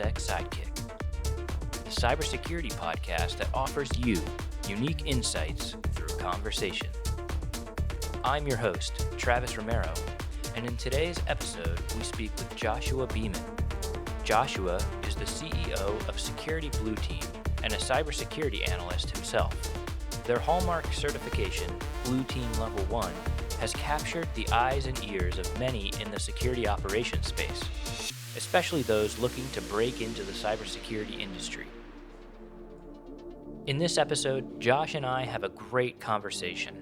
InfoSec Sidekick, the cybersecurity podcast that offers you unique insights through conversation. I'm your host, Travis Romero, and in today's episode, we speak with Joshua Beaman. Joshua is the CEO of Security Blue Team and a cybersecurity analyst himself. Their hallmark certification, Blue Team Level 1, has captured the eyes and ears of many in the security operations space, especially those looking to break into the cybersecurity industry. In this episode, Josh and I have a great conversation.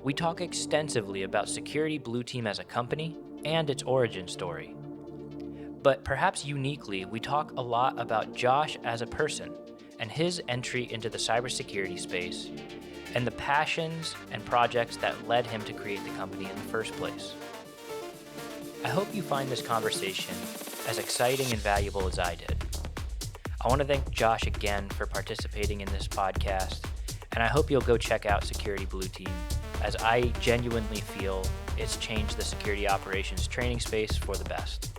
We talk extensively about Security Blue Team as a company and its origin story. But perhaps uniquely, we talk a lot about Josh as a person and his entry into the cybersecurity space and the passions and projects that led him to create the company in the first place. I hope you find this conversation as exciting and valuable as I did. I want to thank Josh again for participating in this podcast, and I hope you'll go check out Security Blue Team, as I genuinely feel it's changed the security operations training space for the best.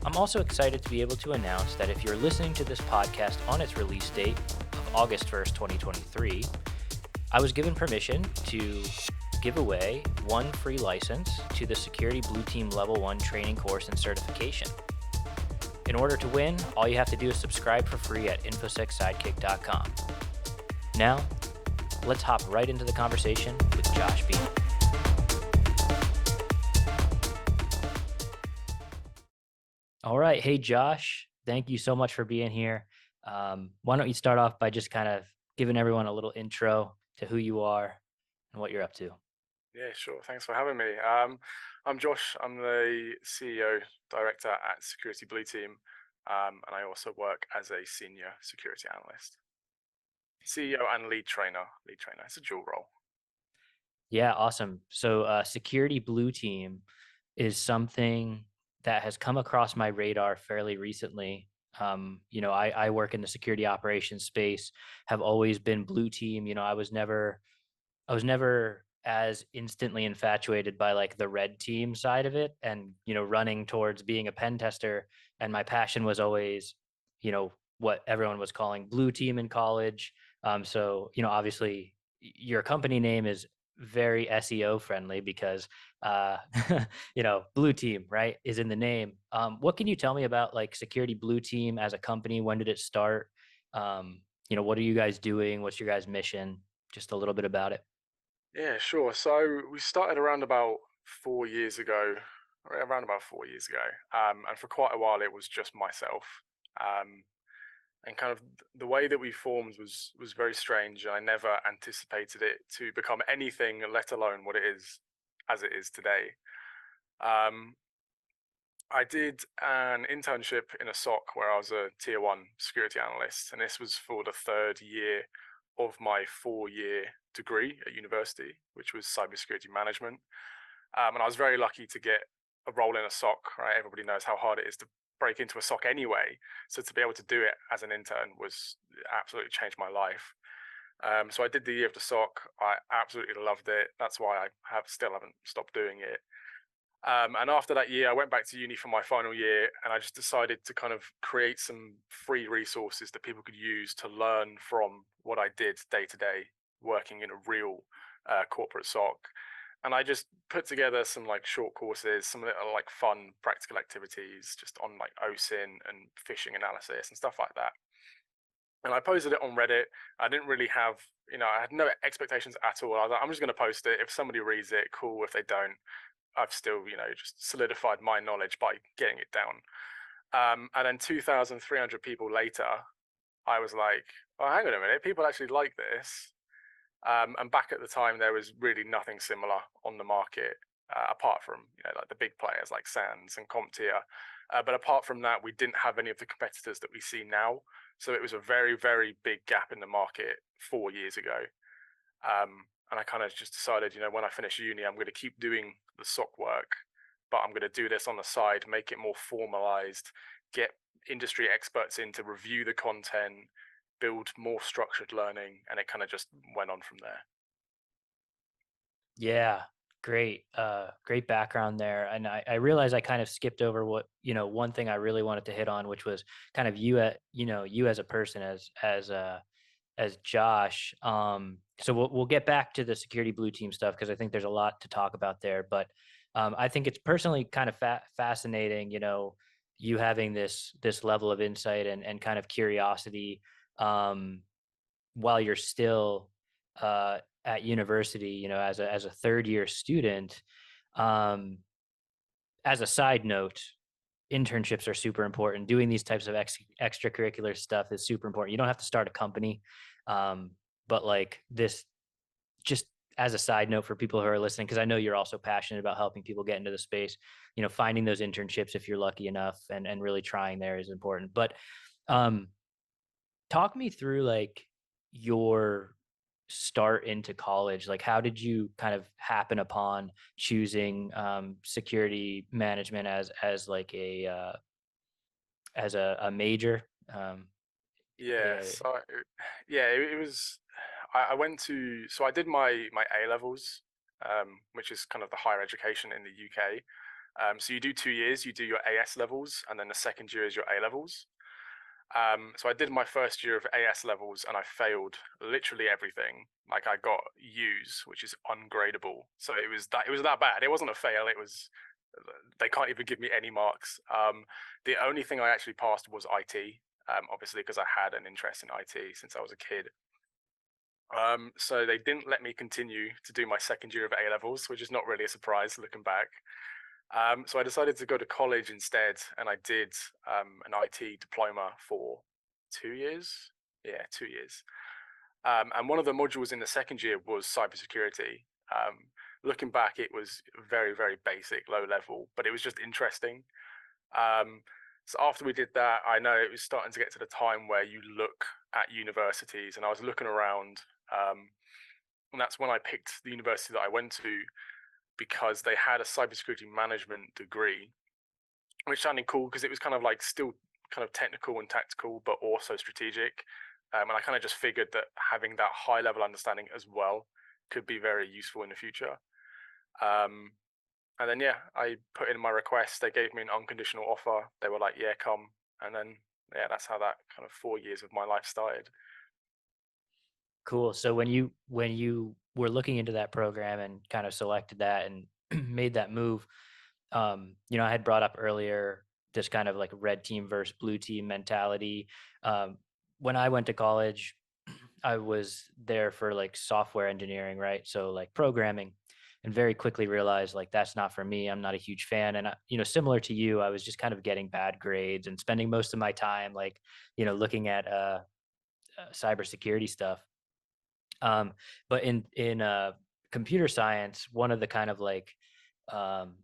I'm also excited to be able to announce that if you're listening to this podcast on its release date of August 1st, 2023, I was given permission to give away one free license to the Security Blue Team Level 1 training course and certification. In order to win, all you have to do is subscribe for free at infoseksidekick.com. Now, let's hop right into the conversation with Josh Beaman. All right. Hey, Josh, thank you so much for being here. Why don't you start off by just kind of giving everyone a little intro to who you are and what you're up to? Yeah, sure. Thanks for having me. I'm Josh. I'm the CEO director at Security Blue Team, and I also work as a senior security analyst. CEO and lead trainer. Lead trainer. It's a dual role. Yeah, awesome. So Security Blue Team is something that has come across my radar fairly recently. I work in the security operations space, have always been Blue Team. I was never as instantly infatuated by like the red team side of it and, running towards being a pen tester. And my passion was always, what everyone was calling blue team in college. Obviously your company name is very SEO friendly because, uh, blue team, right, is in the name. What can you tell me about like Security Blue Team as a company? When did it start? What are you guys doing? What's your guys' mission? Just a little bit about it. Yeah, sure. So we started around about 4 years ago, around about 4 years ago, and for quite a while it was just myself. Um, and kind of the way that we formed was very strange. I never anticipated it to become anything, let alone what it is as it is today. Um, I did an internship in a SOC where I was a tier one security analyst, and this was for the third year of my 4 year degree at university, which was cybersecurity management. And I was very lucky to get a role in a SOC, right? Everybody knows how hard it is to break into a SOC anyway. So to be able to do it as an intern was absolutely changed my life. So I did the year of the SOC. I absolutely loved it. That's why I still haven't stopped doing it. And after that year, I went back to uni for my final year, and I just decided to kind of create some free resources that people could use to learn from what I did day to day, working in a real corporate SOC. And I just put together some like short courses, some of it are like fun practical activities, just on like OSINT and phishing analysis and stuff like that. And I posted it on Reddit. I didn't really have, I had no expectations at all. I was like, I'm just going to post it. If somebody reads it, cool. If they don't, I've still, just solidified my knowledge by getting it down. And then 2,300 people later, I was like, oh, hang on a minute, people actually like this. And back at the time, there was really nothing similar on the market, apart from, like the big players like Sands and CompTIA. But apart from that, we didn't have any of the competitors that we see now. So it was a very, very big gap in the market 4 years ago. And I kind of just decided, when I finish uni, I'm going to keep doing the SOC work, but I'm going to do this on the side, make it more formalized, get industry experts in to review the content, build more structured learning, and it kind of just went on from there. Yeah, Great background there. And I realize I kind of skipped over one thing I really wanted to hit on, which was kind of you as a person, as Josh. So we'll get back to the security blue team stuff because I think there's a lot to talk about there. But I think it's personally kind of fascinating, you having this level of insight and kind of curiosity, um, while you're still at university, as a third year student. Um, as a side note, internships are super important. Doing these types of extracurricular stuff is super important. You don't have to start a company, um, but like this, just as a side note for people who are listening, because I know you're also passionate about helping people get into the space. Finding those internships if you're lucky enough, and really trying there is important. But um, talk me through like your start into college. Like, how did you kind of happen upon choosing security management as like a major? Um, Yeah, uh, so yeah, it was. I went to so I did my A levels, which is kind of the higher education in the UK. So you do 2 years, you do your AS levels, and then the second year is your A levels. So I did my first year of AS levels, and I failed literally everything. Like I got U's, which is ungradable. So it was that bad. It wasn't a fail. It was they can't even give me any marks. The only thing I actually passed was IT, obviously because I had an interest in IT since I was a kid. So they didn't let me continue to do my second year of A levels, which is not really a surprise looking back. So I decided to go to college instead, and I did an IT diploma for 2 years. Yeah, 2 years. And one of the modules in the second year was cybersecurity. Looking back, it was very, very basic, low level, but it was just interesting. Um, so after we did that, I know it was starting to get to the time where you look at universities, and I was looking around, and that's when I picked the university that I went to because they had a cybersecurity management degree, which sounded cool because it was kind of like still kind of technical and tactical, but also strategic. And I kind of just figured that having that high level understanding as well could be very useful in the future. Um, and then, yeah, I put in my request. They gave me an unconditional offer. They were like, yeah, come. And then, yeah, that's how that kind of 4 years of my life started. cool. So when you were looking into that program and kind of selected that and made that move, I had brought up earlier this kind of like red team versus blue team mentality. Um, when I went to college, I was there for like software engineering, right? So like programming, and very quickly realized like that's not for me. I'm not a huge fan. And similar to you, I was just kind of getting bad grades and spending most of my time like, looking at cybersecurity stuff. Um, but in computer science, one of the kind of like um,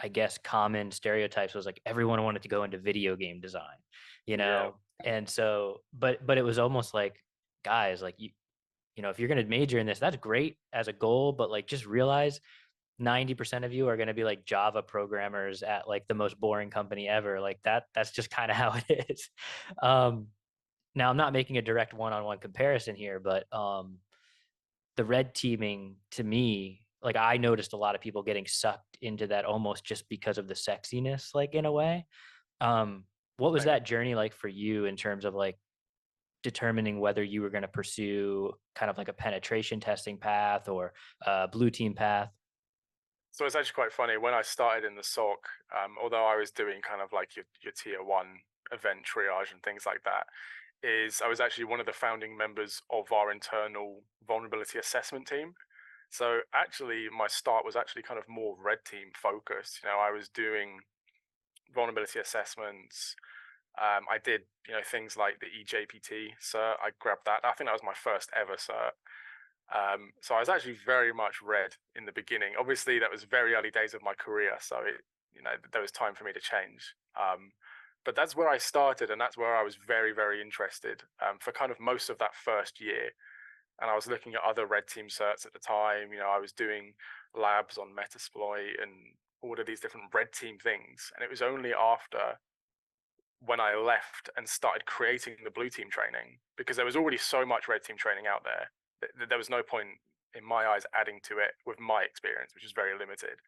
I guess common stereotypes was like everyone wanted to go into video game design, you Yeah. know? And so, but it was almost like, guys, like if you're going to major in this, that's great as a goal, but like just realize 90% of you are going to be like Java programmers at like the most boring company ever. Like that's just kind of how it is. Um, Now I'm not making a direct one-on-one comparison here, but the red teaming to me, like I noticed a lot of people getting sucked into that almost just because of the sexiness, like in a way. Um, what was Same. that journey like for you in terms of like determining whether you were going to pursue kind of like a penetration testing path or a blue team path? So it's actually quite funny. When I started in the SOC, although I was doing kind of like your tier one event triage and things like that, is I was actually one of the founding members of our internal vulnerability assessment team. So actually, my start was actually kind of more red team focused. I was doing vulnerability assessments. I did, things like the EJPT cert. I grabbed that. I think that was my first ever cert. So I was actually very much red in the beginning. Obviously, that was very early days of my career, so there was time for me to change. But that's where I started, and that's where I was very, very interested for kind of most of that first year. And I was looking at other red team certs at the time. I was doing labs on Metasploit and all of these different red team things. And it was only after when I left and started creating the blue team training, because there was already so much red team training out there. There was no point in my eyes, adding to it with my experience, which is very limited.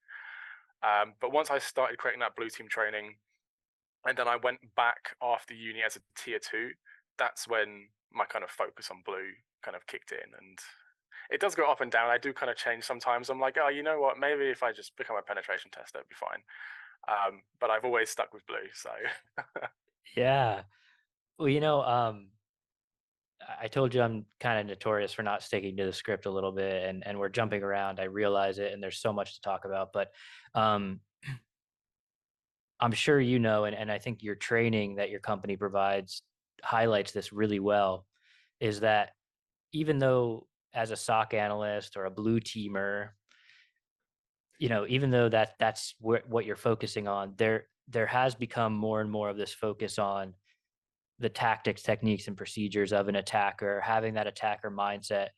But once I started creating that blue team training, and then I went back after uni as a tier two, that's when my kind of focus on blue kind of kicked in. And it does go up and down. I do kind of change sometimes. I'm like, oh, you know what? Maybe if I just become a penetration tester, it'd be fine. But I've always stuck with blue. So Yeah. Well, I told you I'm kind of notorious for not sticking to the script a little bit, and we're jumping around. I realize it, and there's so much to talk about. But um, I'm sure and I think your training that your company provides highlights this really well, is that even though as a SOC analyst or a blue teamer, even though that's what you're focusing on, there has become more and more of this focus on the tactics, techniques, and procedures of an attacker, having that attacker mindset.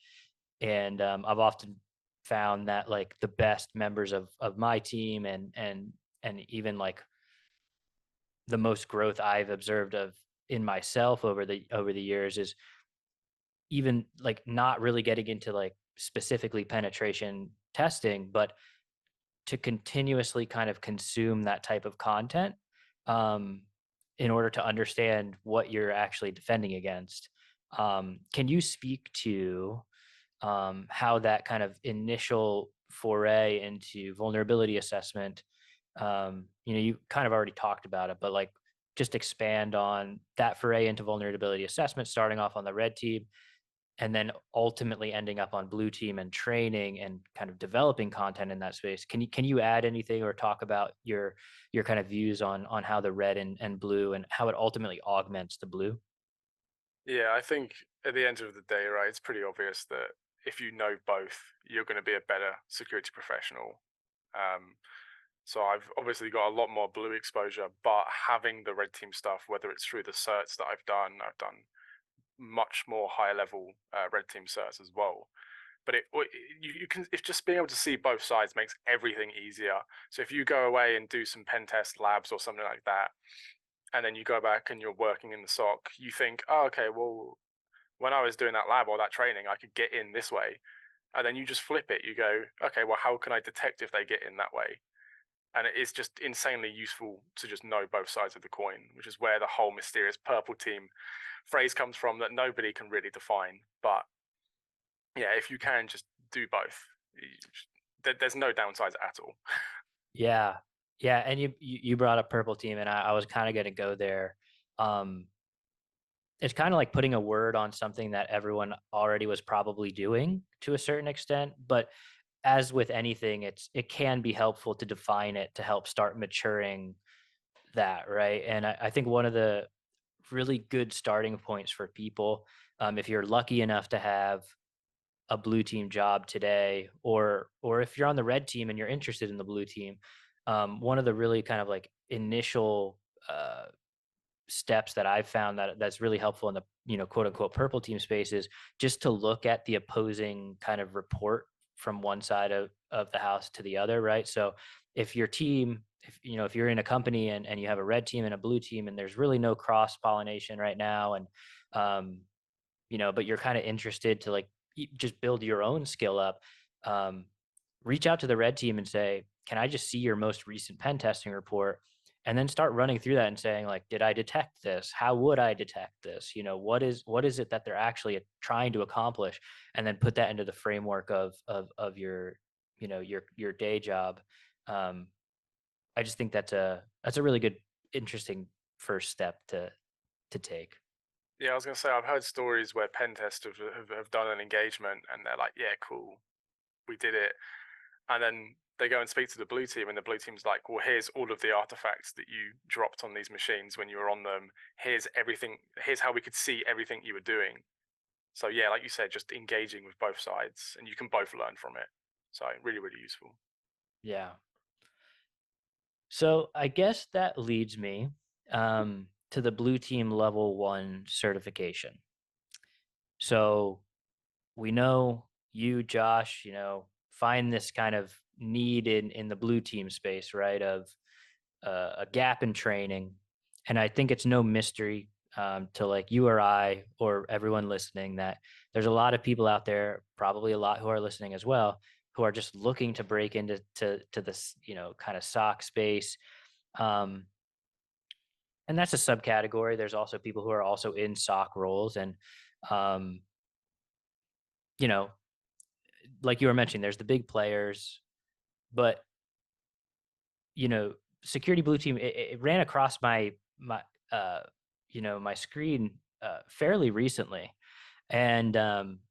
And I've often found that like the best members of my team and even like the most growth I've observed of in myself over the years is even like not really getting into like specifically penetration testing, but to continuously kind of consume that type of content um, in order to understand what you're actually defending against. Can you speak to how that kind of initial foray into vulnerability assessment, you kind of already talked about it, but like just expand on that foray into vulnerability assessment, starting off on the red team and then ultimately ending up on blue team and training and kind of developing content in that space. Can you add anything or talk about your kind of views on how the red and blue and how it ultimately augments the blue? yeah, I think at the end of the day, right, it's pretty obvious that if you know both, you're going to be a better security professional. Um, so I've obviously got a lot more blue exposure, but having the red team stuff, whether it's through the certs that I've done much more high level red team certs as well. But you can, if just being able to see both sides makes everything easier. So if you go away and do some pen test labs or something like that, and then you go back and you're working in the SOC, you think, oh, okay, well, when I was doing that lab or that training, I could get in this way. And then you just flip it. You go, okay, well, how can I detect if they get in that way? And it is just insanely useful to just know both sides of the coin, which is where the whole mysterious purple team phrase comes from that nobody can really define. But yeah, if you can just do both, there's no downsides at all. Yeah. Yeah. And you brought up purple team and I was kind of going to go there. Um, it's kind of like putting a word on something that everyone already was probably doing to a certain extent, but as with anything, it can be helpful to define it to help start maturing that, right? And I think one of the really good starting points for people, if you're lucky enough to have a blue team job today, or if you're on the red team and you're interested in the blue team, one of the really kind of like initial steps that I've found that's really helpful in the quote unquote purple team space is just to look at the opposing kind of report from one side of the house to the other, right? So if your team, if you're in a company and you have a red team and a blue team and there's really no cross pollination right now, and um, but you're kind of interested to like just build your own skill up, um, reach out to the red team and say, can I just see your most recent pen testing report? And then start running through that and saying like, did I detect this? How would I detect this? What is it that they're actually trying to accomplish? And then put that into the framework of your, your day job. Um, I just think that's a really good, interesting first step to take. Yeah, I was going to say, I've heard stories where pen testers have done an engagement and they're like, yeah, cool, we did it. And then they go and speak to the blue team, and the blue team's like, well, here's all of the artifacts that you dropped on these machines when you were on them. Here's everything. Here's how we could see everything you were doing. So yeah, like you said, just engaging with both sides, and you can both learn from it. So really, really useful. Yeah. So I guess that leads me to the blue team level one certification. So we know you, Josh, find this kind of need in the blue team space, right? Of a gap in training, and I think it's no mystery. to like you or I or everyone listening that there's a lot of people out there, probably a lot who are listening as well, who are just looking to break into to this, kind of sock space. Um, and that's a subcategory. There's also people who are also in sock roles, and um, you know, like you were mentioning, there's the big players, but you know, security blue team, it ran across my uh, my screen fairly recently, and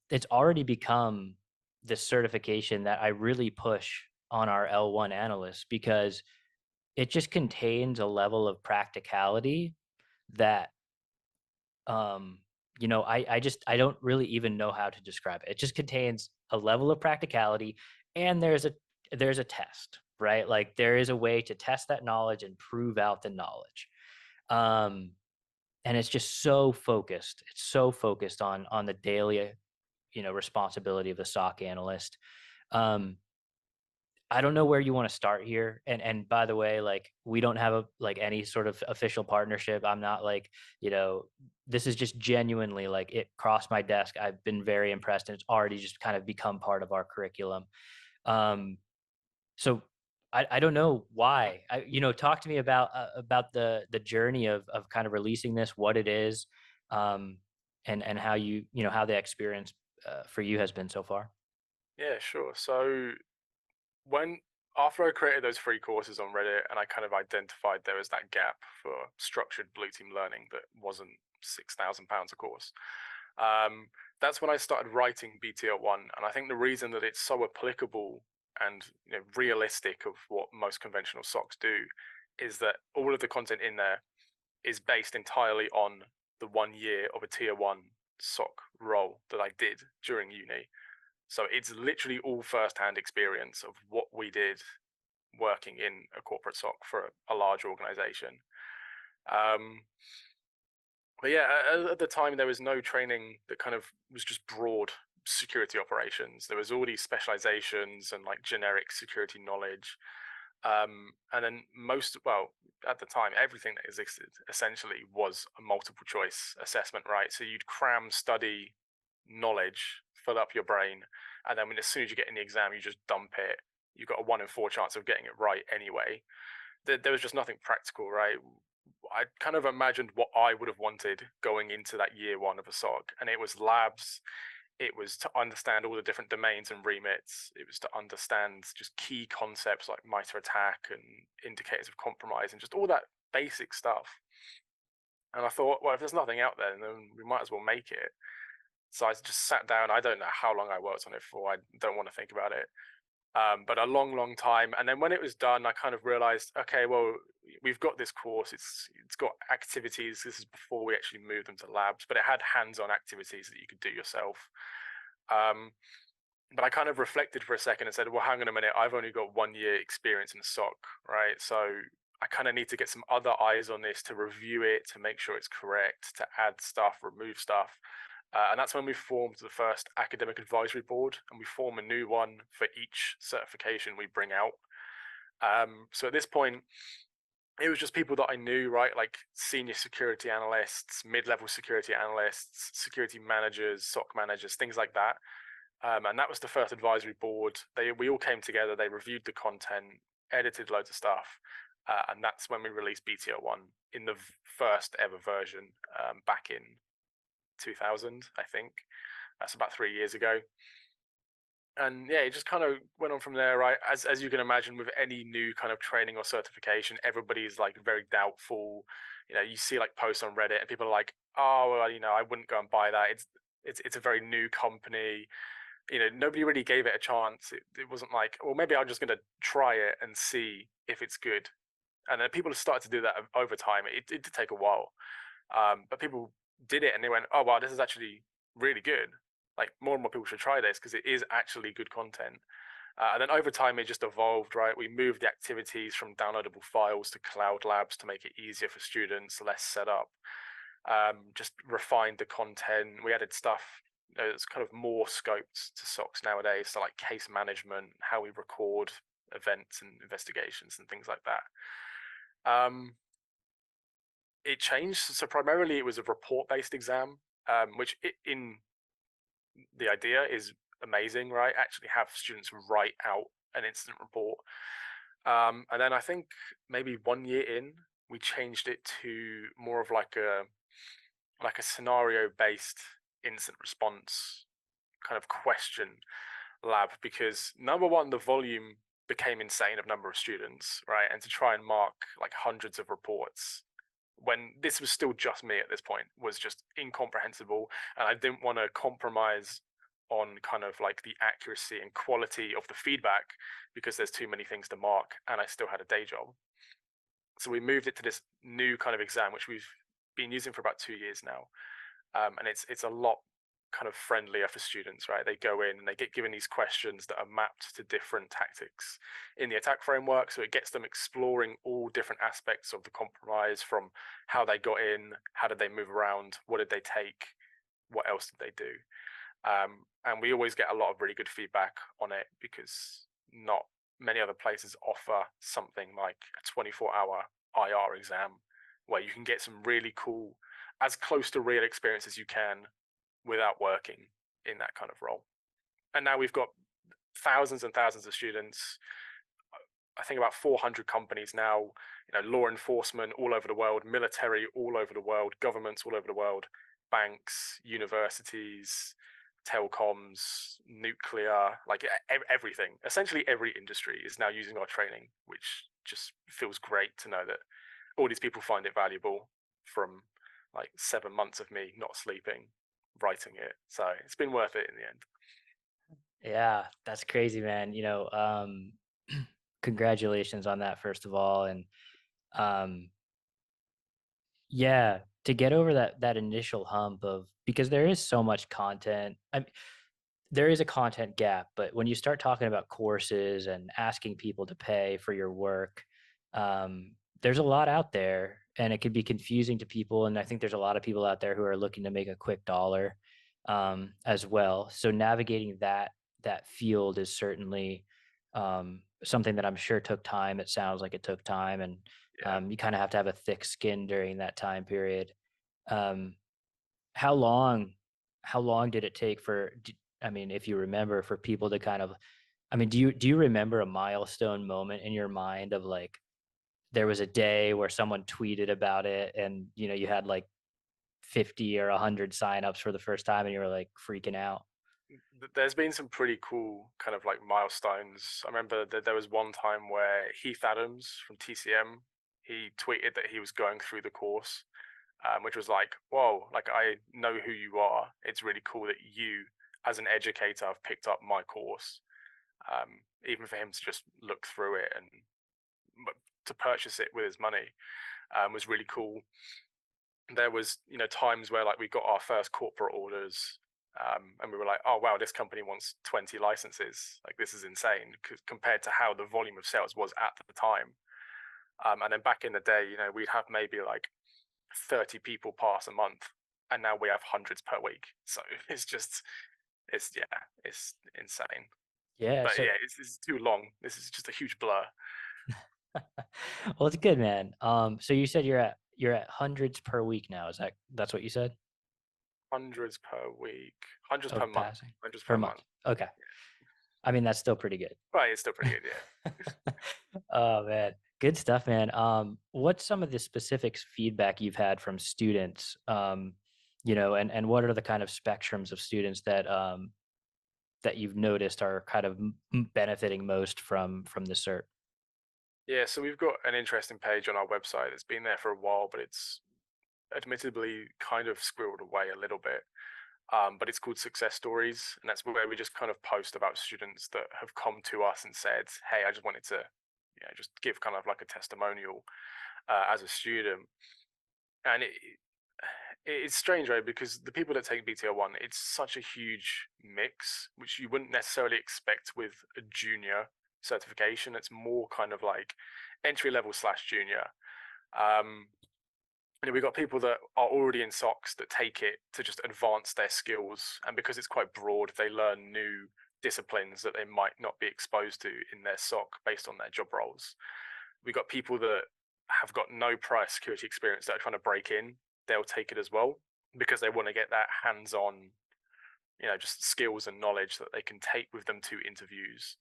it's already become this certification that I really push on our L1 analysts because it just contains a level of practicality that I don't really even know how to describe it. It just contains a level of practicality, and there's a test, right? Like there is a way to test that knowledge and prove out the knowledge. Um, and it's just so focused. It's so focused on the daily, responsibility of the SOC analyst. Um, I don't know where you want to start here. And by the way, like we don't have any sort of official partnership. I'm not like, you know, this is just genuinely like it crossed my desk. I've been very impressed and it's already just kind of become part of our curriculum. Um, so I don't know why. Talk to me about the journey of kind of releasing this, what it is, um, and how how the experience for you has been so far. Yeah, sure. So when after I created those free courses on Reddit and I kind of identified there was that gap for structured blue team learning that wasn't £6,000 a course, um, that's when I started writing BTL1. And I think the reason that it's so applicable and realistic of what most conventional SOCs do is that all of the content in there is based entirely on the 1 year of a tier one SOC role that I did during uni. So it's literally all first-hand experience of what we did working in a corporate SOC for a large organization. Um, but yeah, at the time there was no training that kind of was just broad security operations. There was all these specializations and like generic security knowledge. And then at the time, everything that existed essentially was a multiple choice assessment, right? So you'd cram, study, knowledge, fill up your brain, and then as soon as you get in the exam, you just dump it. You've got a 1 in 4 chance of getting it right anyway. There was just nothing practical, right? I kind of imagined what I would have wanted going into that year one of a SOC, and it was labs. It was to understand all the different domains and remits. It was to understand just key concepts like MITRE ATT&CK and indicators of compromise and just all that basic stuff. And I thought, well, if there's nothing out there, then we might as well make it. So I just sat down. I don't know how long I worked on it for. I don't want to think about it. But a long, long time. And then when it was done, I kind of realized, okay, well, we've got this course. It's got activities. This is before we actually moved them to labs, but it had hands-on activities that you could do yourself. Um, but I kind of reflected for a second and said, well, hang on a minute. I've only got 1 year experience in the SOC, right? So I kind of need to get some other eyes on this to review it, to make sure it's correct, to add stuff, remove stuff. And that's when we formed the first academic advisory board, and we form a new one for each certification we bring out. So at this point, it was just people that I knew, right? Like senior security analysts, mid-level security analysts, security managers, SOC managers, things like that. And that was the first advisory board. We all came together, they reviewed the content, edited loads of stuff. And that's when we released BTL1 in the first ever version back in 2000, I think. That's about 3 years ago. And yeah, it just kind of went on from there, right? As you can imagine, with any new kind of training or certification, everybody's like very doubtful. You see like posts on Reddit, and people are like, "Oh, well, I wouldn't go and buy that. It's a very new company. Nobody really gave it a chance. It wasn't like, well, maybe I'm just going to try it and see if it's good." And then people have started to do that over time. It did take a while, but people did it and they went, "Oh, wow, this is actually really good. Like more and more people should try this because it is actually good content." And then over time, it just evolved, right? We moved the activities from downloadable files to cloud labs to make it easier for students, less setup. Just refined the content. We added stuff that's kind of more scoped to SOCs nowadays, so like case management, how we record events and investigations and things like that. Um, It changed. So primarily it was a report-based exam, which in the idea is amazing, right? Actually have students write out an incident report. And then I think maybe 1 year in, we changed it to more of like a scenario-based incident response kind of question lab, because number one, the volume became insane of number of students, right? And to try and mark like hundreds of reports when this was still just me at this point was just incomprehensible, and I didn't want to compromise on kind of like the accuracy and quality of the feedback because there's too many things to mark and I still had a day job. So we moved it to this new kind of exam which we've been using for about 2 years now, and it's a lot kind of friendlier for students, right? They go in and they get given these questions that are mapped to different tactics in the attack framework. So it gets them exploring all different aspects of the compromise, from how they got in, how did they move around, what did they take, what else did they do? And we always get a lot of really good feedback on it because not many other places offer something like a 24-hour IR exam where you can get some really cool, as close to real experience as you can without working in that kind of role. And now we've got thousands and thousands of students. I think about 400 companies now, law enforcement all over the world, military all over the world, governments all over the world, banks, universities, telecoms, nuclear, like everything. Essentially every industry is now using our training, which just feels great to know that all these people find it valuable from like 7 months of me not sleeping, writing it. So it's been worth it in the end. Yeah, that's crazy, man. Congratulations on that, first of all. And um, yeah, to get over that initial hump of, because there is so much content. There is a content gap, but when you start talking about courses and asking people to pay for your work, there's a lot out there, and it could be confusing to people. And I think there's a lot of people out there who are looking to make a quick dollar, as well. So navigating that field is certainly something that I'm sure took time. It sounds like it took time, and Yeah. you kind of have to have a thick skin during that time period. Um, how long how long did it take I mean, if you remember, for people to kind of, I mean, do you remember a milestone moment in your mind of like, there was a day where someone tweeted about it and, you had like 50 or 100 signups for the first time and you were like freaking out? There's been some pretty cool kind of like milestones. I remember that there was one time where Heath Adams from TCM, he tweeted that he was going through the course, which was like, whoa, like I know who you are. It's really cool that you, as an educator, have picked up my course. Even for him to just look through it and to purchase it with his money was really cool. There was times where like we got our first corporate orders, and we were like, oh wow, this company wants 20 licenses, like this is insane compared to how the volume of sales was at the time. And then back in the day, we'd have maybe like 30 people pass a month, and now we have hundreds per week. So it's insane. Yeah. But So, yeah, it's too long. This is just a huge blur. well, it's good, man. So you said you're at hundreds per week now. That's what you said? Hundreds per week, hundreds per Of month, passing hundreds per per month. month. Okay. I mean, that's still pretty good. Right, it's still pretty good, yeah. Oh man, good stuff, man. What's some of the specifics feedback you've had from students? And what are the kind of spectrums of students that you've noticed are kind of benefiting most from the cert? Yeah, so we've got an interesting page on our website that's been there for a while, but it's admittedly kind of squirreled away a little bit. But it's called Success Stories, and that's where we just kind of post about students that have come to us and said, "Hey, I just wanted to, just give kind of like a testimonial as a student." And it's strange, right? Because the people that take BTO1, it's such a huge mix, which you wouldn't necessarily expect with a junior certification. It's more kind of like entry level slash junior. Um, we've got people that are already in SOCs that take it to just advance their skills, and because it's quite broad, they learn new disciplines that they might not be exposed to in their SOC based on their job roles. We've got people that have got no prior security experience that are trying to break in, they'll take it as well because they want to get that hands-on, just skills and knowledge that they can take with them to interviews.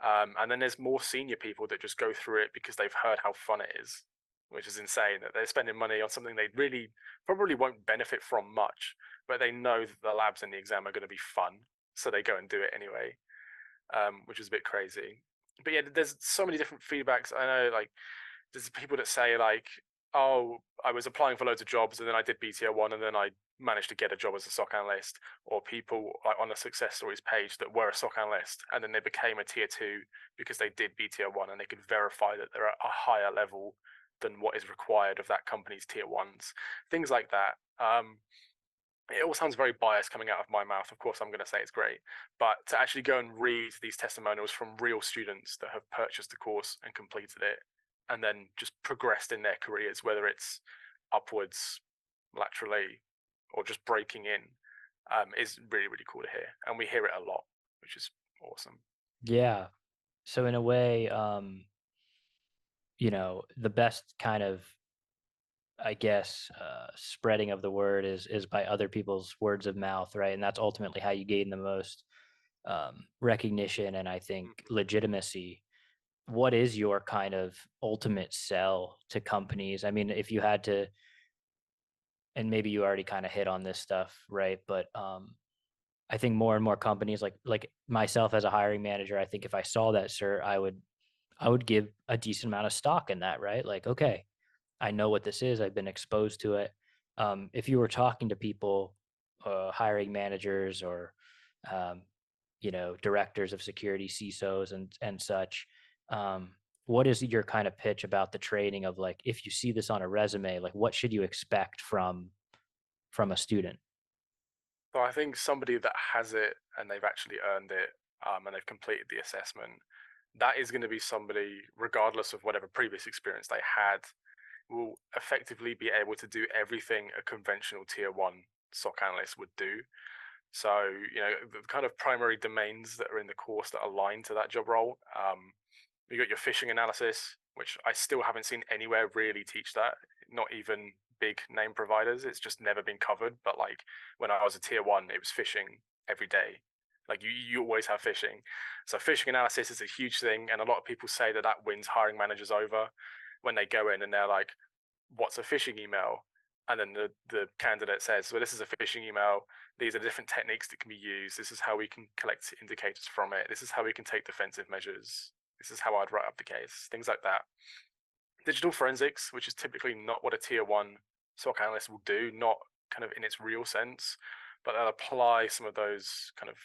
And then there's more senior people that just go through it because they've heard how fun it is, which is insane that they're spending money on something they really probably won't benefit from much, but they know that the labs and the exam are going to be fun, so they go and do it anyway, which is a bit crazy. But yeah, there's so many different feedbacks. I know, like, there's people that say like, oh, I was applying for loads of jobs and then I did BTO1 and then I managed to get a job as a SOC analyst, or people like on a success stories page that were a SOC analyst and then they became a tier 2 because they did BTO1 and they could verify that they're at a higher level than what is required of that company's tier 1s, things like that. It all sounds very biased coming out of my mouth. Of course, I'm going to say it's great, but to actually go and read these testimonials from real students that have purchased the course and completed it, and then just progressed in their careers, whether it's upwards, laterally, or just breaking in, is really, really cool to hear. And we hear it a lot, which is awesome. Yeah. So in a way, the best kind of, I guess, spreading of the word is by other people's words of mouth, right? And that's ultimately how you gain the most recognition and I think Mhm. legitimacy. What is your kind of ultimate sell to companies? I mean, if you had to, and maybe you already kind of hit on this stuff, right? But I think more and more companies, like myself as a hiring manager, I think if I saw that, sir, I would give a decent amount of stock in that, right? Like, okay, I know what this is. I've been exposed to it. If you were talking to people, hiring managers or, um, directors of security, CISOs, and such, what is your kind of pitch about the training of like, if you see this on a resume, like, what should you expect from a student? So I think somebody that has it and they've actually earned it, and they've completed the assessment, that is going to be somebody, regardless of whatever previous experience they had, will effectively be able to do everything a conventional tier 1 SOC analyst would do. So, the kind of primary domains that are in the course that align to that job role, you got your phishing analysis, which I still haven't seen anywhere really teach that, not even big name providers. It's just never been covered. But like when I was a tier 1, it was phishing every day. Like you always have phishing. So phishing analysis is a huge thing. And a lot of people say that that wins hiring managers over when they go in and they're like, what's a phishing email? And then the candidate says, well, this is a phishing email. These are different techniques that can be used. This is how we can collect indicators from it. This is how we can take defensive measures. This is how I'd write up the case, things like that. Digital forensics, which is typically not what a tier 1 SOC analyst will do, not kind of in its real sense, but they'll apply some of those kind of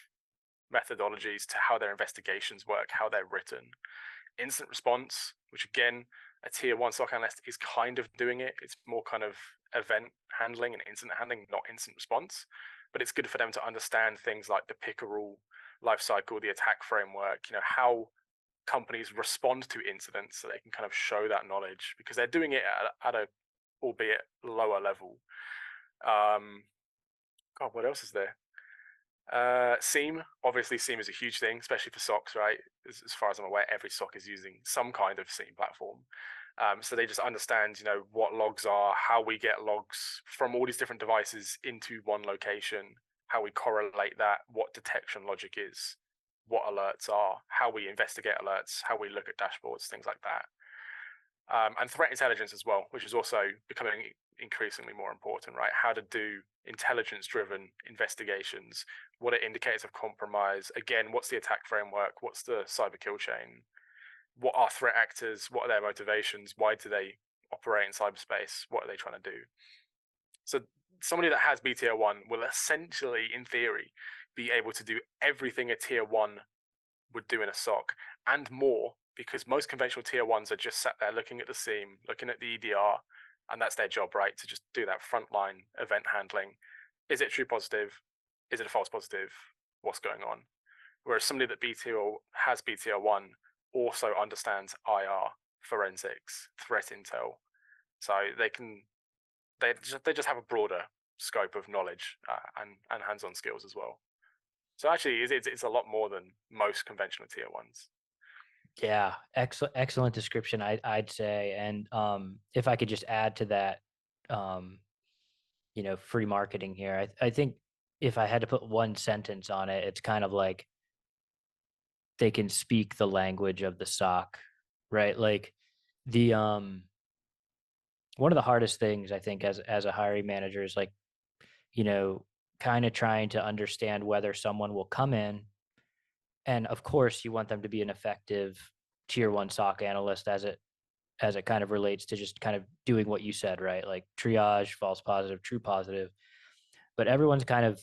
methodologies to how their investigations work, how they're written. Incident response, which again, a tier 1 SOC analyst is kind of doing it. It's more kind of event handling and incident handling, not incident response. But it's good for them to understand things like the pickerel life cycle, the attack framework, how companies respond to incidents so they can kind of show that knowledge because they're doing it at a albeit lower level. God, what else is there? SIEM, obviously SIEM is a huge thing, especially for SOCs, right? As far as I'm aware, every SOC is using some kind of SIEM platform. So they just understand, what logs are, how we get logs from all these different devices into one location, how we correlate that, what detection logic is, what alerts are, how we investigate alerts, how we look at dashboards, things like that. And threat intelligence as well, which is also becoming increasingly more important, right? How to do intelligence-driven investigations, what are indicators of compromise? Again, what's the attack framework? What's the cyber kill chain? What are threat actors? What are their motivations? Why do they operate in cyberspace? What are they trying to do? So somebody that has BTO1 will essentially, in theory, be able to do everything a tier 1 would do in a SOC and more, because most conventional tier 1s are just sat there looking at the SIEM, looking at the EDR, and that's their job, right? To just do that frontline event handling. Is it true positive? Is it a false positive? What's going on? Whereas somebody that has BTO1 also understands IR, forensics, threat intel, so they just have a broader scope of knowledge and hands-on skills as well. So actually, it's a lot more than most conventional tier 1s. Yeah, excellent description, I'd say, and, if I could just add to that, um, free marketing here, I think if I had to put one sentence on it, it's kind of like they can speak the language of the SOC, right? Like, the, one of the hardest things I think as a hiring manager is, like, you know, kinda trying to understand whether someone will come in, and, of course, you want them to be an effective tier 1 SOC analyst as it kind of relates to just kind of doing what you said, right? Like triage, false positive, true positive. But everyone's kind of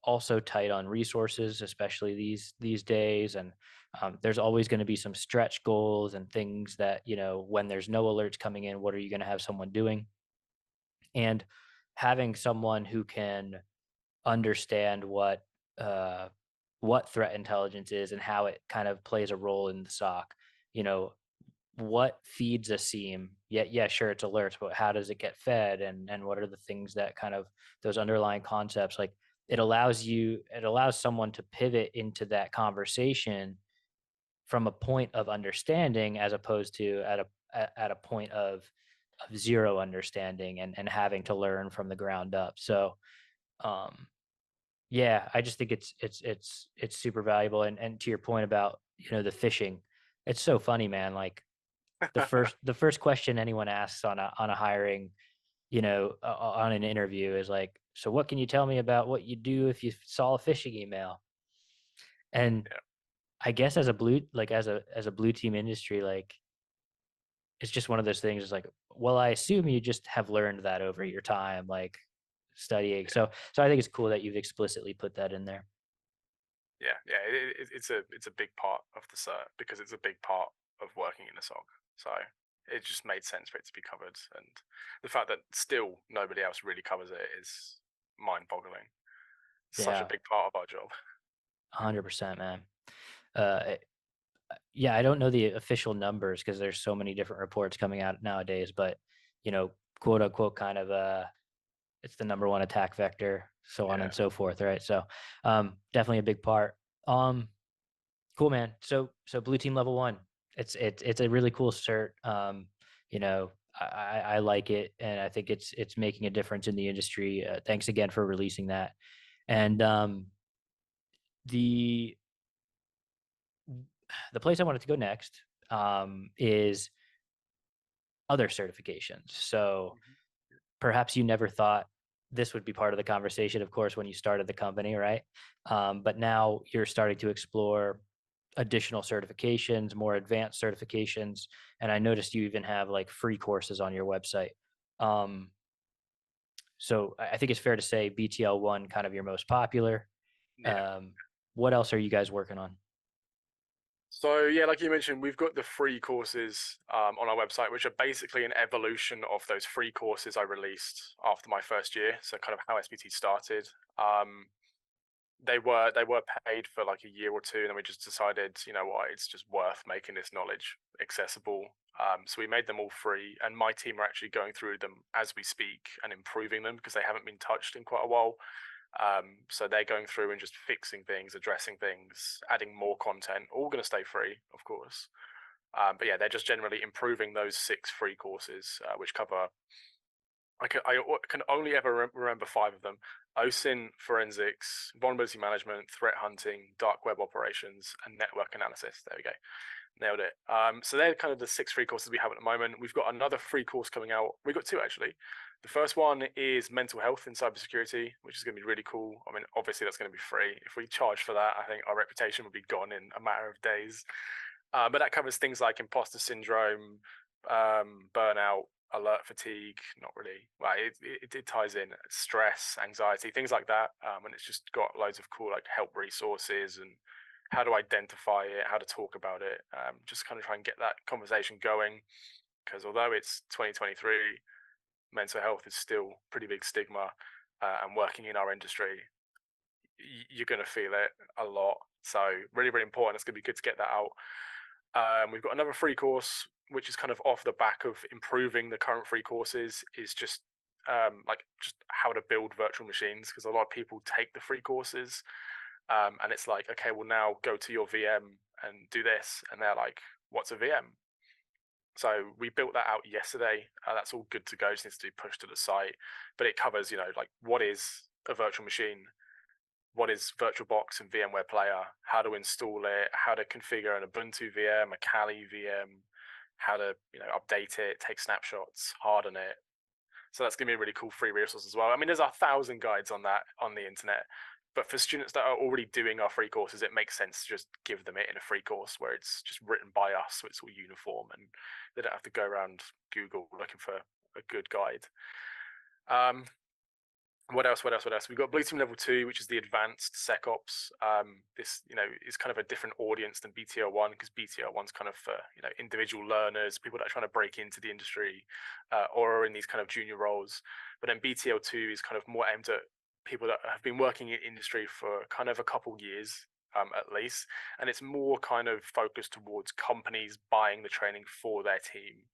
also tight on resources, especially these days. And there's always going to be some stretch goals and things that when there's no alerts coming in, what are you going to have someone doing? And having someone who can understand uh, what threat intelligence is and how it kind of plays a role in the SOC. You know, what feeds a seam? Yeah, sure, it's alerts, but how does it get fed? And what are the things that kind of those underlying concepts? Like it allows someone to pivot into that conversation from a point of understanding as opposed to at a point of zero understanding and having to learn from the ground up. So um yeah, I just think it's super valuable. And to your point about, the phishing, it's so funny, man. Like the first question anyone asks on a hiring, on an interview is like, "So what can you tell me about what you do if you saw a phishing email?" And Yeah, I guess as a blue team industry, like it's just one of those things. It's like, well, I assume you just have learned that over your time, like studying. yeah, So I think it's cool that you've explicitly put that in there. yeah. It's a big part of the cert because it's a big part of working in a SOC. So it just made sense for it to be covered, and the fact that still nobody else really covers it is mind-boggling. It's such a Yeah, big part of our job. 100%, man. Uh, Yeah, I don't know the official numbers because there's so many different reports coming out nowadays, but quote unquote, kind of it's the number one attack vector, so on Yeah, and so forth, right? So, definitely a big part. Um, cool, man. So blue team level one, it's a really cool cert. I like it, and I think it's making a difference in the industry. Thanks again for releasing that. And the the place I wanted to go next is other certifications. So mhm, perhaps you never thought this would be part of the conversation, of course, when you started the company, right? But now you're starting to explore additional certifications, more advanced certifications. And I noticed you even have like free courses on your website. Um, so I think it's fair to say BTL1 kind of your most popular. yeah. Um, what else are you guys working on? So yeah, like you mentioned, we've got the free courses on our website, which are basically an evolution of those free courses I released after my first year. So kind of how SBT started. Um, they were paid for like a year or two, and then we just decided, you know what, it's just worth making this knowledge accessible. So we made them all free, and my team are actually going through them as we speak and improving them because they haven't been touched in quite a while. So they're going through and just fixing things, addressing ththings, adding more content. All going to stay free, of course. But yeah, they're just generally improving those 6 free courses, which cover. I can only ever remember 5 of them: OSINT forensics, vulnerability management, threat hunting, dark web operations, and network analysis. There we go. Nailed it. So they're kind of the 6 free courses we have at the moment. We've got another free course coming out. We've got 2 actually. The first one is mental health in cybersecurity, which is going to be really cool. I mean, obviously that's going to be free. If we charge for that, I think our reputation would be gone in a matter of days. But that covers things like imposter syndrome, burnout, alert fatigue. Not really. Well, it ties in stress, anxiety, things like that. And it's just got loads of cool like help resources and how to identify it, how to talk about it. Just kind of try and get that conversation going. Because although it's 2023, mental health is still pretty big stigma. And working in our industry, you're going to feel it a lot. So really, really important. It's going to be good to get that out. We've got another free course, which is kind of off the back of improving the current free courses, is just like just how to build virtual machines, because a lot of people take the free courses and it's like, okay, well now go to your VM and do this. And they're like, what's a VM? So we built that out yesterday. That's all good to go. Just needs to be pushed to the site, but it covers, like what is a virtual machine, what is VirtualBox and VMware Player, how to install it, how to configure an Ubuntu VM, a Kali VM, how to update it, take snapshots, harden it. So that's going to be a really cool free resource as well. I mean, there's 1,000 guides on that on the internet, but for students that are already doing our free courses, it makes sense to just give them it in a free course where it's just written by us, so it's all uniform and they don't have to go around Google looking for a good guide. What else? We've got Blue Team Level 2, which is the advanced SecOps. This, is kind of a different audience than BTL1, because BTL1 is kind of for, individual learners, people that are trying to break into the industry, or are in these kind of junior roles. But then BTL2 is kind of more aimed at people that have been working in industry for kind of a couple years, at least. And it's more kind of focused towards companies buying the training for their team.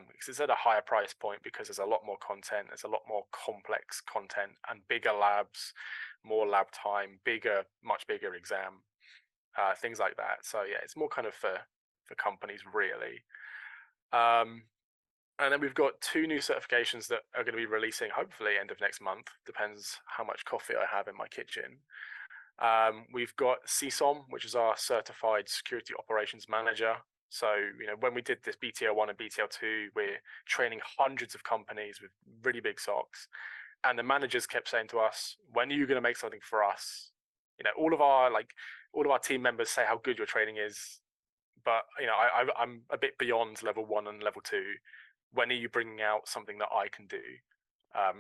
Because it's at a higher price point, because there's a lot more content, there's a lot more complex content and bigger labs, more lab time, much bigger exam, things like that. So yeah, it's more kind of for companies really. And then we've got 2 new certifications that are going to be releasing hopefully end of next month. Depends how much coffee I have in my kitchen. We've got CSOM, which is our Certified Security Operations Manager. So, when we did this BTL1 and BTL2, we're training hundreds of companies with really big SOCs. And the managers kept saying to us, when are you going to make something for us? All of our team members say how good your training is, but I'm a bit beyond level 1 and level 2. When are you bringing out something that I can do?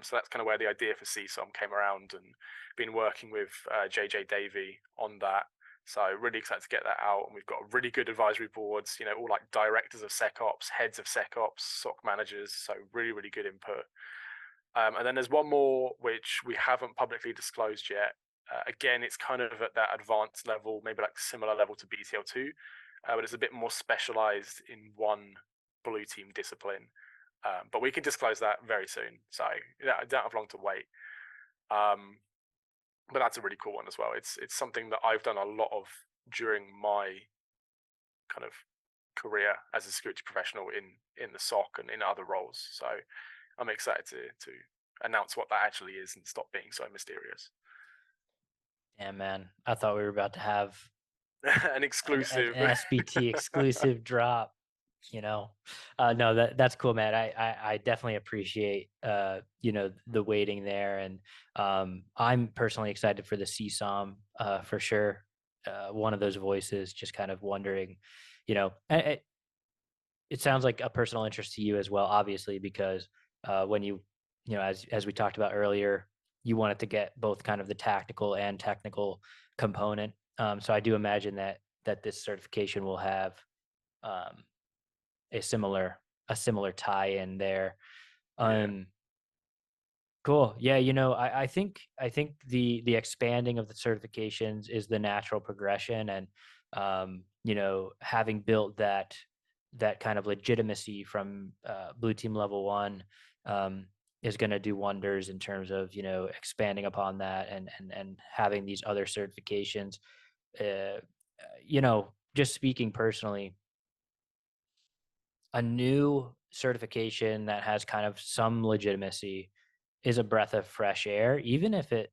So that's kind of where the idea for CSOM came around, and been working with JJ Davey on that. So really excited to get that out. And we've got really good advisory boards, all like directors of SecOps, heads of SecOps, SOC managers. So really, really good input. And then there's one more, which we haven't publicly disclosed yet. Again, it's kind of at that advanced level, maybe like similar level to BTL2, but it's a bit more specialized in one blue team discipline. But we can disclose that very soon. So I don't have long to wait. But that's a really cool one as well. It's something that I've done a lot of during my kind of career as a security professional in the SOC and in other roles. So I'm excited to announce what that actually is and stop being so mysterious. Yeah, man. I thought we were about to have An exclusive. an SBT exclusive drop. No, that's cool, man. I definitely appreciate the waiting there, and I'm personally excited for the CSOM for sure. One of those voices, just kind of wondering, it sounds like a personal interest to you as well, obviously, because when as we talked about earlier, you wanted to get both kind of the tactical and technical component. So I do imagine that this certification will have um, a similar tie in there. Yeah. Um, cool. Yeah, I think the expanding of the certifications is the natural progression, and having built that kind of legitimacy from blue team level 1 is going to do wonders in terms of expanding upon that, and having these other certifications. Just speaking personally, a new certification that has kind of some legitimacy is a breath of fresh air, even if the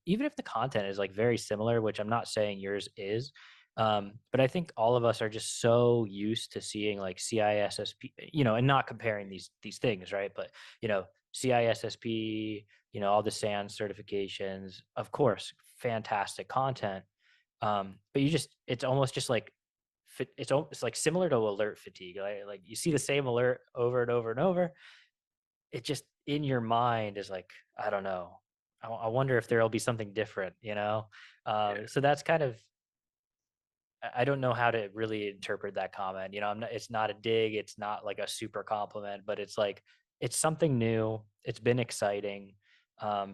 content is like very similar, which I'm not saying yours is. But I think all of us are just so used to seeing like CISSP, and not comparing these things, right? But CISSP, all the SANS certifications, of course, fantastic content. But it's almost just like it's like similar to alert fatigue. Like you see the same alert over and over and over. It just in your mind is like, I don't know. I wonder if there'll be something different, Yeah. So that's kind of, I don't know how to really interpret that comment. It's not a dig. It's not like a super compliment, but it's like, it's something new. It's been exciting.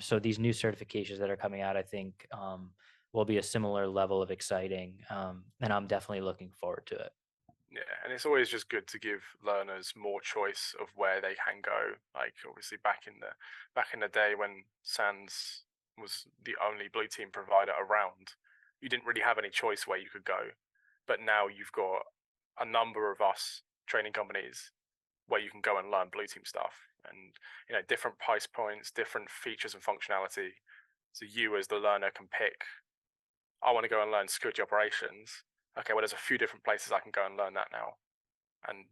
So these new certifications that are coming out, I think, will be a similar level of exciting. And I'm definitely looking forward to it. Yeah, and it's always just good to give learners more choice of where they can go. Like obviously back in the day when SANS was the only blue team provider around, you didn't really have any choice where you could go. but now you've got a number of us training companies where you can go and learn blue team stuff, and different price points, different features and functionality. So you as the learner can pick, I want to go and learn security operations. Okay, well, there's a few different places I can go and learn that now, and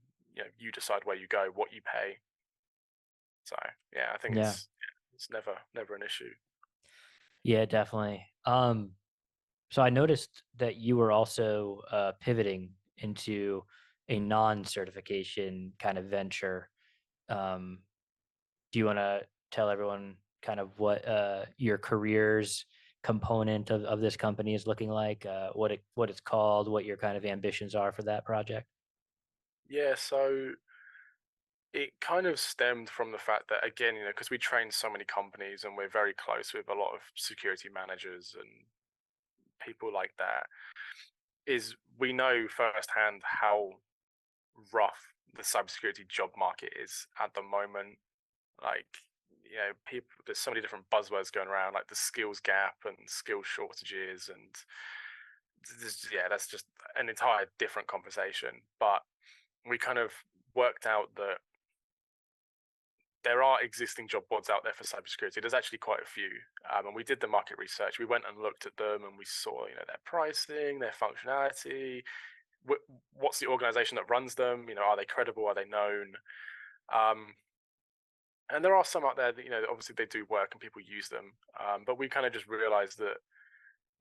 you decide where you go, what you pay. So yeah, I think Yeah. it's never an issue. Yeah, definitely. So I noticed that you were also pivoting into a non-certification kind of venture. Um, do you want to tell everyone kind of what your career's component of this company is looking like, what it's called, what your kind of ambitions are for that project? Yeah, so it kind of stemmed from the fact that, again, because we train so many companies and we're very close with a lot of security managers and people like that, is we know firsthand how rough the cybersecurity job market is at the moment. Like, people, there's so many different buzzwords going around, like the skills gap and skill shortages, and yeah, that's just an entire different conversation. But we kind of worked out that there are existing job boards out there for cybersecurity. There's actually quite a few, and we did the market research. We went and looked at them, and we saw, their pricing, their functionality. What's the organization that runs them? Are they credible? Are they known? Um, and there are some out there that, obviously they do work and people use them. But we kind of just realized that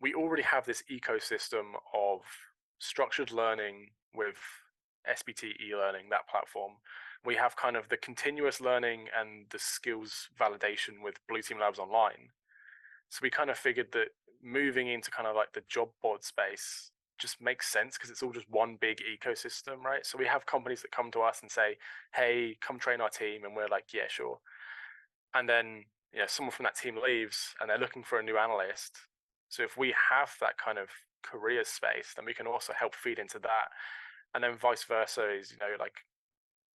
we already have this ecosystem of structured learning with SBT e-learning, that platform. We have kind of the continuous learning and the skills validation with Blue Team Labs Online. So we kind of figured that moving into kind of like the job board space just makes sense because it's all just one big ecosystem, right? So we have companies that come to us and say, hey, come train our team. And we're like, yeah, sure. And then, someone from that team leaves and they're looking for a new analyst. So if we have that kind of career space, then we can also help feed into that. And then vice versa is, like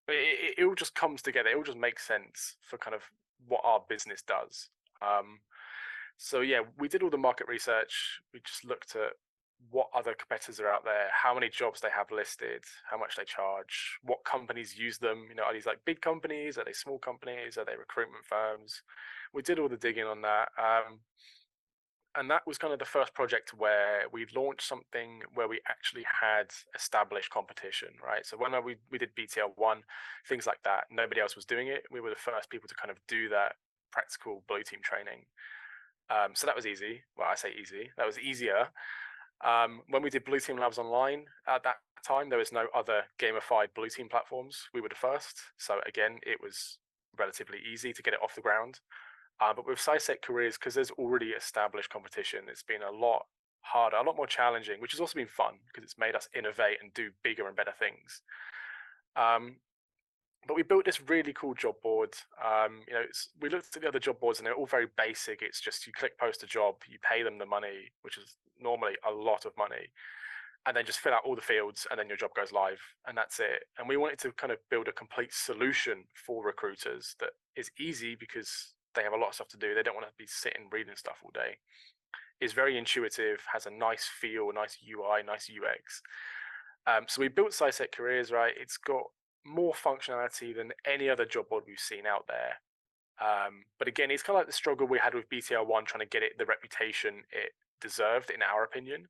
it all just comes together. It all just makes sense for kind of what our business does. So yeah, we did all the market research. We just looked at what other competitors are out there, how many jobs they have listed, how much they charge, what companies use them. Are these like big companies? Are they small companies? Are they recruitment firms? We did all the digging on that. And that was kind of the first project where we launched something where we actually had established competition, right? So when we did BTL1, things like that, nobody else was doing it. We were the first people to kind of do that practical blue team training. So that was easy. Well, I say easy. That was easier. When we did Blue Team Labs Online, at that time, there was no other gamified Blue Team platforms. We were the first. So again, it was relatively easy to get it off the ground. But with SciSec Careers, because there's already established competition, it's been a lot harder, a lot more challenging, which has also been fun because it's made us innovate and do bigger and better things. But we built this really cool job board. We looked at the other job boards and they're all very basic. It's just you click post a job, you pay them the money, which is normally a lot of money, and then just fill out all the fields and then your job goes live and that's it. And we wanted to kind of build a complete solution for recruiters that is easy because they have a lot of stuff to do. They don't want to be sitting reading stuff all day. Is very intuitive, has a nice feel, nice UI, nice UX. So we built SciSec Careers, right? It's got more functionality than any other job board we've seen out there. But again, it's kind of like the struggle we had with BTL1 trying to get it the reputation it deserved, in our opinion.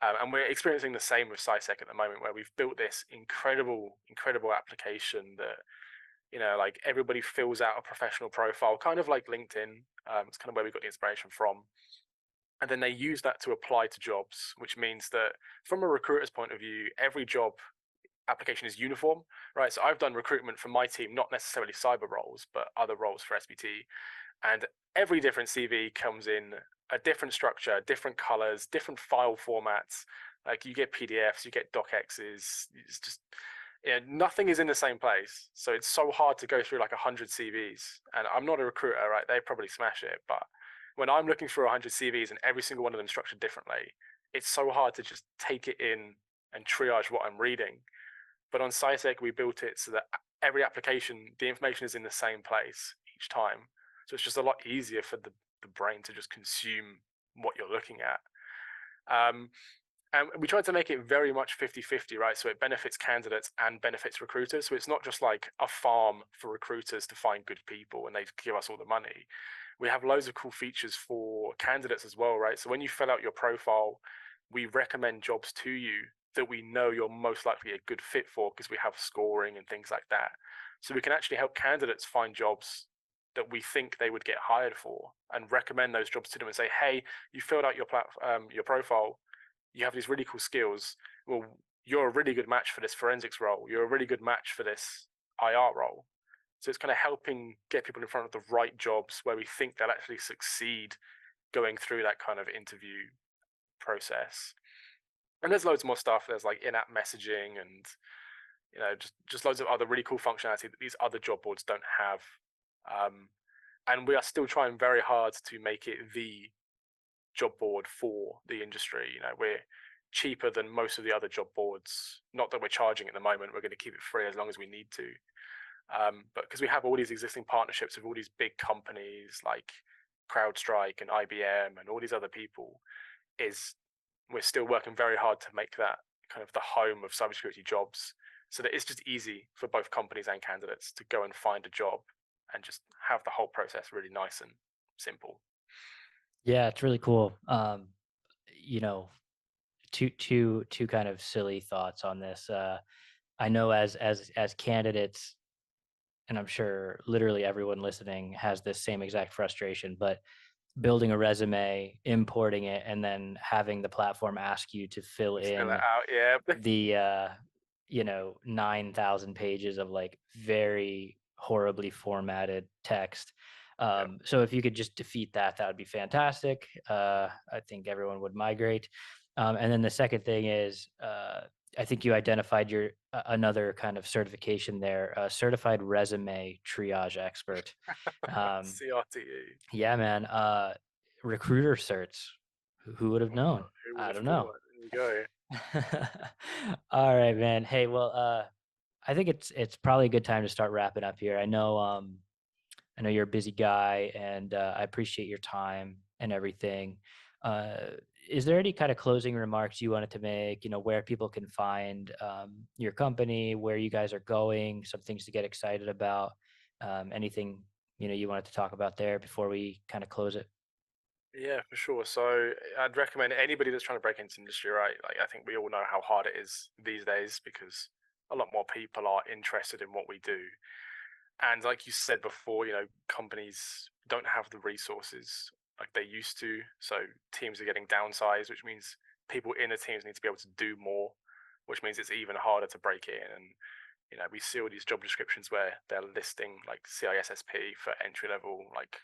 And we're experiencing the same with SciSec at the moment, where we've built this incredible application that, like everybody fills out a professional profile, kind of like LinkedIn. It's kind of where we got the inspiration from. And then they use that to apply to jobs, which means that from a recruiter's point of view, every job application is uniform, right? So I've done recruitment for my team, not necessarily cyber roles, but other roles for SBT. And every different CV comes in a different structure, different colors, different file formats. Like you get PDFs, you get docx's. It's just, nothing is in the same place. So it's so hard to go through like 100 CVs. And I'm not a recruiter, right? They probably smash it. But when I'm looking for 100 CVs and every single one of them structured differently, it's so hard to just take it in and triage what I'm reading. But on SciSec, we built it so that every application, the information is in the same place each time. So it's just a lot easier for the brain to just consume what you're looking at. And we tried to make it very much 50-50, right? So it benefits candidates and benefits recruiters. So it's not just like a farm for recruiters to find good people and they give us all the money. We have loads of cool features for candidates as well, right? So when you fill out your profile, we recommend jobs to you that we know you're most likely a good fit for because we have scoring and things like that. So we can actually help candidates find jobs that we think they would get hired for and recommend those jobs to them and say, hey, you filled out your profile, you have these really cool skills. Well, you're a really good match for this forensics role. You're a really good match for this IR role. So it's kind of helping get people in front of the right jobs where we think they'll actually succeed going through that kind of interview process. And there's loads more stuff. There's like in-app messaging and just loads of other really cool functionality that these other job boards don't have. And we are still trying very hard to make it the job board for the industry. We're cheaper than most of the other job boards. Not that we're charging at the moment. We're going to keep it free as long as we need to. But because we have all these existing partnerships with all these big companies like CrowdStrike and IBM and all these other people, we're still working very hard to make that kind of the home of cybersecurity jobs, so that it's just easy for both companies and candidates to go and find a job and just have the whole process really nice and simple. Yeah, it's really cool. You know, two kind of silly thoughts on this. I know as candidates, and I'm sure literally everyone listening has this same exact frustration, but building a resume, importing it, and then having the platform ask you to fill Fill it in out, yeah. the 9,000 pages of like very horribly formatted text. Yeah. So if you could just defeat that, that would be fantastic. I think everyone would migrate. And then the second thing is, I think you identified your another kind of certification there, certified resume triage expert. Um, CRTE. yeah, man. Recruiter certs. Who would have known? Who would I have don't know. thought? There you go. All right, man. Hey, well, I think it's probably a good time to start wrapping up here. I know you're a busy guy, and I appreciate your time and everything. Uh, is there any kind of closing remarks you wanted to make? Where people can find your company, where you guys are going, some things to get excited about, anything you wanted to talk about there before we kind of close it. Yeah, for sure. So I'd recommend anybody that's trying to break into the industry, right? Like, I think we all know how hard it is these days because a lot more people are interested in what we do. And like you said before, companies don't have the resources like they used to. So teams are getting downsized, which means people in the teams need to be able to do more, which means it's even harder to break in. And we see all these job descriptions where they're listing like CISSP for entry level. Like,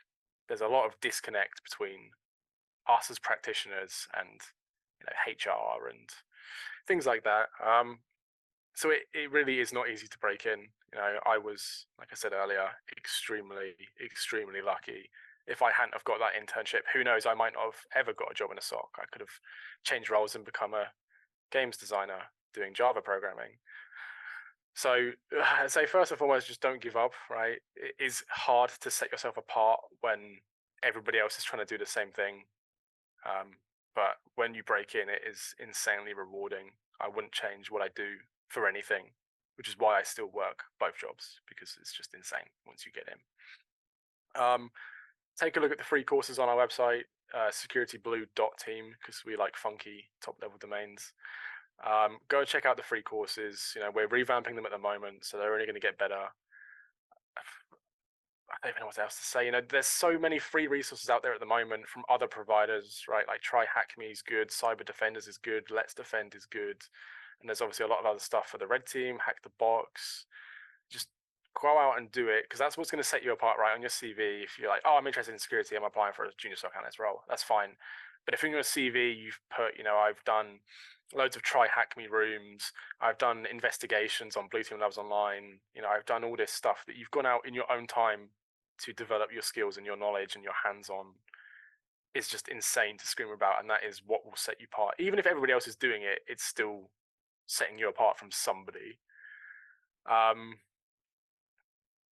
there's a lot of disconnect between us as practitioners and HR and things like that. So it really is not easy to break in. I was, like I said earlier, extremely lucky. If I hadn't have got that internship, who knows, I might not have ever got a job in a SOC. I could have changed roles and become a games designer doing Java programming. So I'd say first and foremost, just don't give up, right? It is hard to set yourself apart when everybody else is trying to do the same thing. But when you break in, it is insanely rewarding. I wouldn't change what I do for anything, which is why I still work both jobs, because it's just insane once you get in. Take a look at the free courses on our website, securityblue.team, because we like funky top level domains. Go check out the free courses. We're revamping them at the moment, so they're only going to get better. I don't even know what else to say. There's so many free resources out there at the moment from other providers, right? Like Try Hack Me is good, Cyber Defenders is good, Let's Defend is good, and there's obviously a lot of other stuff for the red team. Hack the Box. Just go out and do it, because that's what's going to set you apart, right? On your CV, if you're like, oh, I'm interested in security, I'm applying for a junior SOC analyst role, that's fine. But if in your CV you've put, I've done loads of Try Hack Me rooms, I've done investigations on Blue Team Labs Online, I've done all this stuff that you've gone out in your own time to develop your skills and your knowledge and your hands-on, is just insane to scream about, and that is what will set you apart. Even if everybody else is doing it, it's still setting you apart from somebody.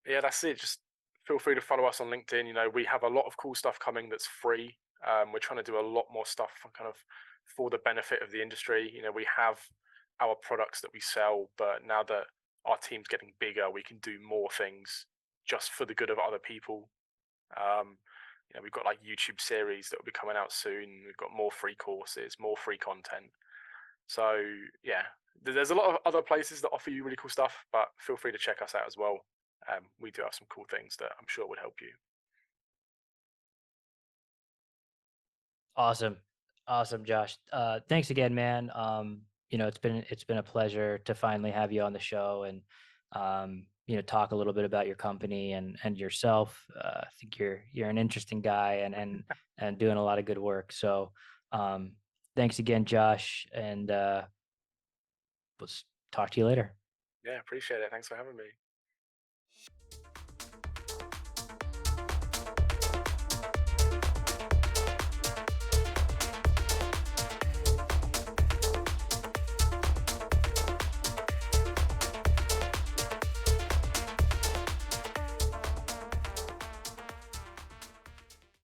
Yeah, that's it. Just feel free to follow us on LinkedIn. We have a lot of cool stuff coming that's free. We're trying to do a lot more stuff kind of for the benefit of the industry. We have our products that we sell, but now that our team's getting bigger, we can do more things just for the good of other people. Um, we've got like YouTube series that will be coming out soon. We've got more free courses, more free content. So yeah, there's a lot of other places that offer you really cool stuff, but feel free to check us out as well. We do have some cool things that I'm sure would help you. Awesome. Awesome, Josh. Thanks again, man. It's been a pleasure to finally have you on the show and talk a little bit about your company and yourself. I think you're an interesting guy and doing a lot of good work. So um thanks again, Josh, and let's talk to you later. Yeah, appreciate it. Thanks for having me.